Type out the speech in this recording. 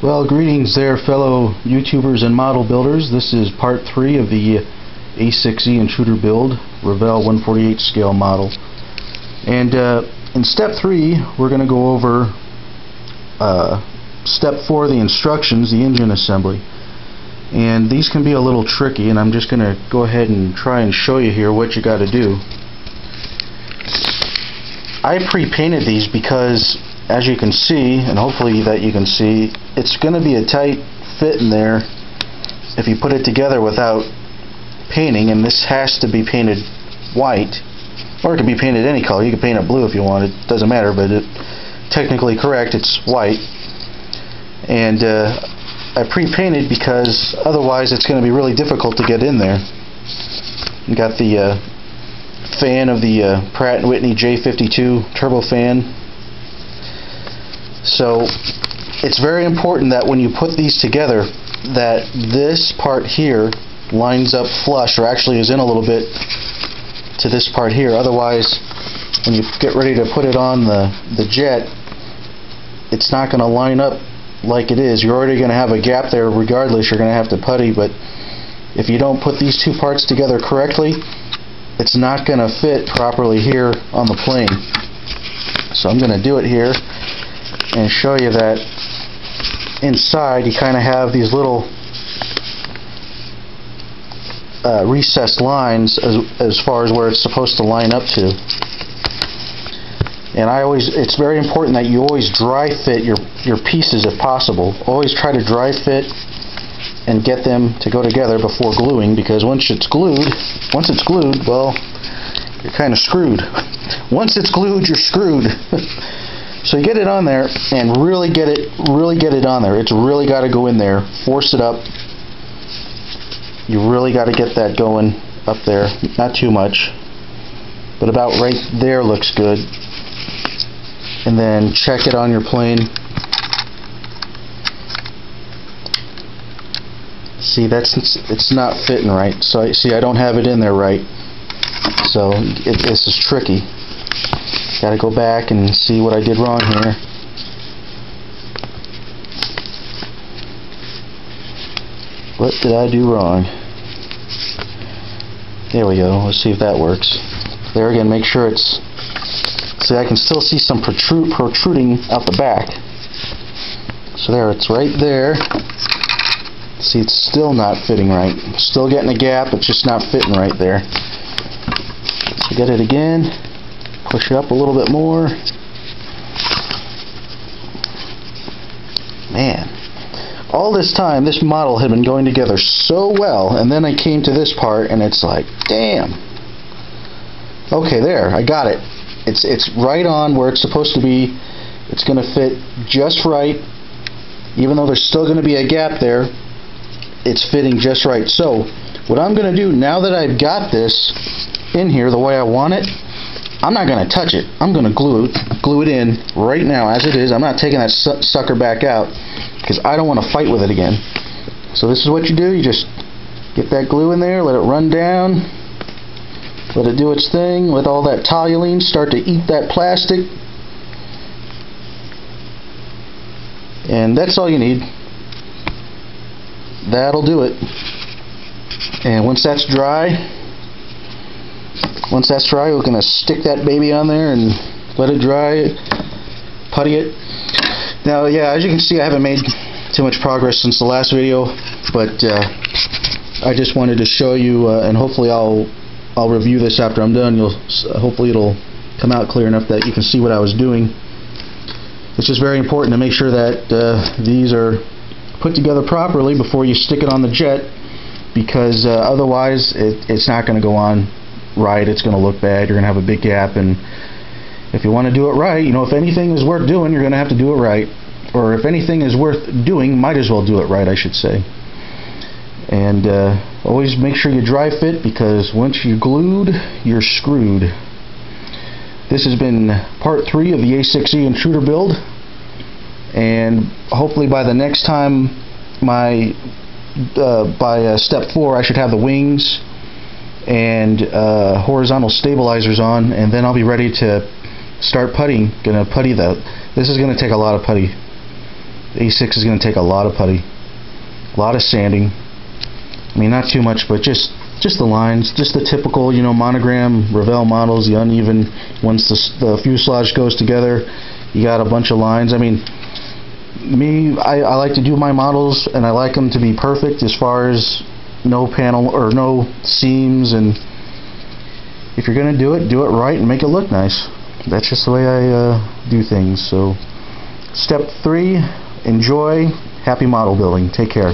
Well, greetings there, fellow YouTubers and model builders. This is part 3 of the A-6E Intruder build, Revell 148 scale model. And in step 3, we're going to go over step 4, the instructions, the engine assembly. And these can be a little tricky, and I'm just going to go ahead and try and show you here what you got to do. I pre-painted these because, as you can see, and hopefully that you can see, it's going to be a tight fit in there if you put it together without painting, and this has to be painted white, or it can be painted any color. You can paint it blue if you want, it doesn't matter, but technically correct, it's white. And I pre-painted because otherwise it's going to be really difficult to get in there. You got the fan of the Pratt & Whitney J52 turbofan. So it's very important that when you put these together that this part here lines up flush, or actually is in a little bit to this part here. Otherwise, when you get ready to put it on the jet, it's not going to line up like it is. You're already going to have a gap there regardless. You're going to have to putty, but if you don't put these two parts together correctly, it's not going to fit properly here on the plane. So I'm going to do it here and show you that inside you kind of have these little recessed lines as far as where it's supposed to line up to. And it's very important that you always dry fit your pieces if possible. Always try to dry fit and get them to go together before gluing, because once it's glued, well, you're kind of screwed. Once it's glued, you're screwed. So you get it on there and really get it on there. It's really got to go in there. Force it up. You really got to get that going up there. Not too much, but about right there looks good. And then check it on your plane. See, it's not fitting right. So I don't have it in there right. So this is tricky. Got to go back and see what I did wrong here. What did I do wrong? There we go. Let's see if that works. There again, make sure it's... See, I can still see some protruding out the back. So there, it's right there. See, it's still not fitting right. Still getting a gap, it's just not fitting right there. So get it again. Push it up a little bit more. Man, all this time this model had been going together so well, and then I came to this part and it's like, damn. Okay, there, I got it. It's right on where it's supposed to be. It's going to fit just right. Even though there's still going to be a gap there, it's fitting just right. So what I'm going to do now that I've got this in here the way I want it, I'm not going to touch it. I'm going to glue it in right now as it is. I'm not taking that sucker back out because I don't want to fight with it again. So this is what you do. You just get that glue in there, let it run down, let it do its thing, let all that toluene start to eat that plastic. And that's all you need. That'll do it. And once that's dry, we're going to stick that baby on there and let it dry, putty it. Now, yeah, as you can see, I haven't made too much progress since the last video, but I just wanted to show you, and hopefully I'll review this after I'm done. Hopefully it'll come out clear enough that you can see what I was doing. It's just very important to make sure that these are put together properly before you stick it on the jet, because otherwise it's not going to go on right. It's going to look bad. You're going to have a big gap, and if you want to do it right, you know, if anything is worth doing, you're going to have to do it right. Or if anything is worth doing, might as well do it right, I should say. And always make sure you dry fit, because once you're glued, you're screwed. This has been part 3 of the A-6E Intruder build, and hopefully by the next time by step 4 I should have the wings and horizontal stabilizers on, and then I'll be ready to start puttying. Gonna putty this is gonna take a lot of putty. A-6 is going to take a lot of putty, a lot of sanding. I mean, not too much, but just the lines, just the typical, you know, monogram Revell models, the uneven. Once the fuselage goes together, you got a bunch of lines. I mean, I like to do my models, and I like them to be perfect as far as no panel or no seams. And if you're going to do it right and make it look nice. That's just the way I do things. So, step 3, enjoy. Happy model building. Take care.